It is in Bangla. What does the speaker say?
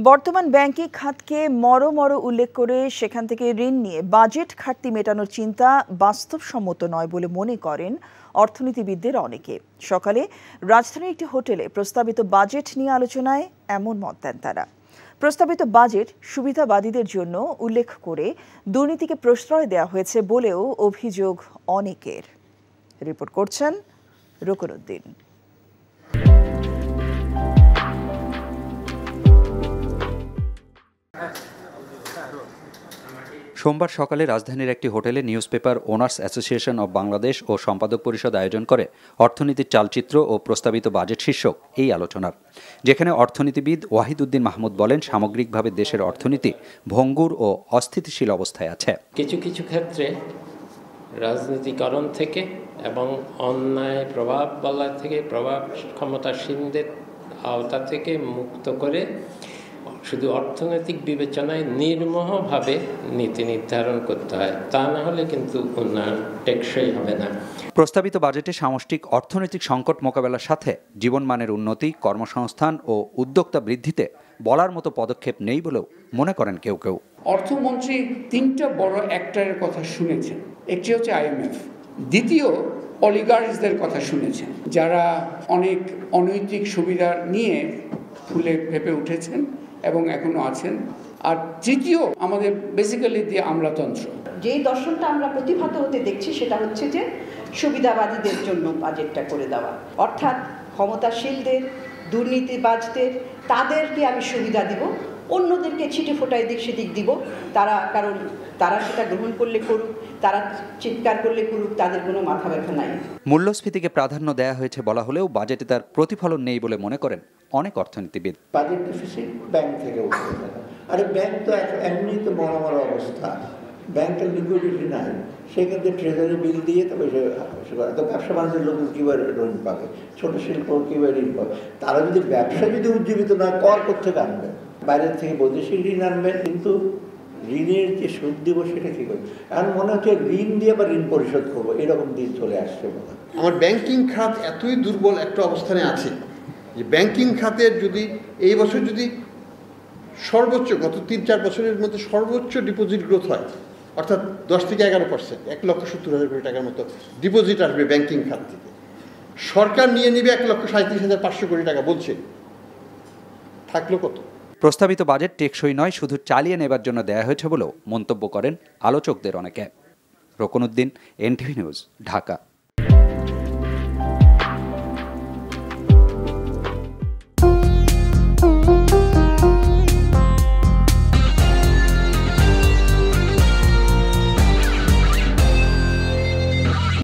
বর্তমান ব্যাংকিং খাতকে মরো উল্লেখ করে সেখান থেকে ঋণ নিয়ে বাজেট ঘাটতি মেটানোর চিন্তা বাস্তবসম্মত নয় বলে মনে করেন অর্থনীতিবিদদের অনেকে। সকালে রাজধানীর একটি হোটেলে প্রস্তাবিত বাজেট নিয়ে আলোচনায় এমন মত দেন তারা। প্রস্তাবিত বাজেট সুবিধাবাদীদের জন্য উল্লেখ করে দুর্নীতিকে প্রশ্রয় দেওয়া হয়েছে বলেও অভিযোগ অনেকের। রিপোর্ট করছেন রুকনুদ্দিন। সোমবার সকালে রাজধানীর একটি হোটেলে news paper owners association of Bangladesh ও সম্পাদক পরিষদ আয়োজন করে অর্থনীতির চালচিত্র ও প্রস্তাবিত বাজেট শীর্ষক এই আলোচনার, যেখানে অর্থনীতিবিদ ওয়াহিদ উদ্দিন মাহমুদ বলেন, সামগ্রিকভাবে দেশের অর্থনীতি ভঙ্গুর ও অস্থিতিশীল অবস্থায় আছে। কিছু কিছু ক্ষেত্রে রাজনীতিকরণ থেকে এবং অন্যায় প্রভাব বলয় থেকে, প্রভাব ক্ষমতাসীনদের আওতা থেকে মুক্ত করে শুধু অর্থনৈতিক বিবেচনায় নির্মোহভাবে নীতি নির্ধারণ করতে হয়, তা না হলে কিন্তু উন্নয়ন টেকসই হবে না। প্রস্তাবিত বাজেটে সামষ্টিক অর্থনৈতিক সংকট মোকাবেলার সাথে জীবনমানের উন্নতি, কর্মসংস্থান ও উদ্যোক্তা বৃদ্ধিতে বলার মতো পদক্ষেপ নেই বলেও মনে করেন কেউ কেউ। অর্থমন্ত্রী তিনটা বড় অ্যাক্টরের কথা শুনেছেন। একটি হচ্ছে IMF, দ্বিতীয় অলিগার্সদের কথা শুনেছেন, যারা অনেক অনৈতিক সুবিধা নিয়ে ফুলে ফেঁপে উঠেছেন এবং এখনো আছেন, আর তৃতীয় আমাদের বেসিক্যালি দিয়ে আমলাতন্ত্র। যেই দর্শনটা আমরা প্রতিভাত হতে দেখছি সেটা হচ্ছে যে সুবিধাবাদীদের জন্য বাজেটটা করে দেওয়া, অর্থাৎ ক্ষমতাশীলদের, দুর্নীতিবাজদের, তাদেরকে আমি সুবিধা দিব, অন্যদেরকে ছিটে ফোটায় দিক সেদিক দিব। কারণ তারা সেটা গ্রহণ করলে করুক, তারা চিৎকার করলে করুক, তাদের কোনো মাথা ব্যথা নাই। মূল্যস্ফীতিকে প্রাধান্য দেওয়া হয়েছে বলা হলেও বাজেটে তার প্রতিফলন নেই বলে মনে করেন অনেক অর্থনীতিবিদ। বাজেট ডেফিসিট ব্যাংক থেকে উঠবে না, আরে ব্যাংক তো এমনি তো মহামারী অবস্থা, ব্যাংকের লিকুইডিটি নাই, সেক্ষেত্রে ট্রেজারি বিল দিয়ে তবে তো ব্যবসা বাণিজ্যের লোক কীভাবে ঋণ পাবে, ছোট শিল্প কীভাবে ঋণ পাবে? তারা যদি ব্যবসা যদি উজ্জীবিত না কর কোথেকে আনবে? বাইরের থেকে বৈদেশিক ঋণ আনবেন, কিন্তু ঋণের যে সুদ দিব সেটা কী করবে? এখন মনে হচ্ছে ঋণ দিয়ে বা ঋণ পরিশোধ করবো, এরকম দিন চলে আসছে মনে হয়। আমার ব্যাংকিং খাত এতই দুর্বল একটা অবস্থানে আছে যে ব্যাংকিং খাতের যদি এই বছর যদি সর্বোচ্চ গত 3-4 বছরের মধ্যে সর্বোচ্চ ডিপোজিট গ্রোথ হয়, অর্থাৎ 10 থেকে 11%, 1,70,000 কোটি টাকার মতো ডিপোজিট আসবে ব্যাংকিং খাত থেকে, সরকার নিয়ে নেবে 1,37,500 কোটি টাকা বলছে, থাকলো কত? প্রস্তাবিত বাজেট টেকসই নয়, শুধু চালিয়ে নেবার জন্য দেয়া হয়েছে বলেও মন্তব্য করেন আলোচকদের অনেকে। Ruknuddin, NTV news, Dhaka.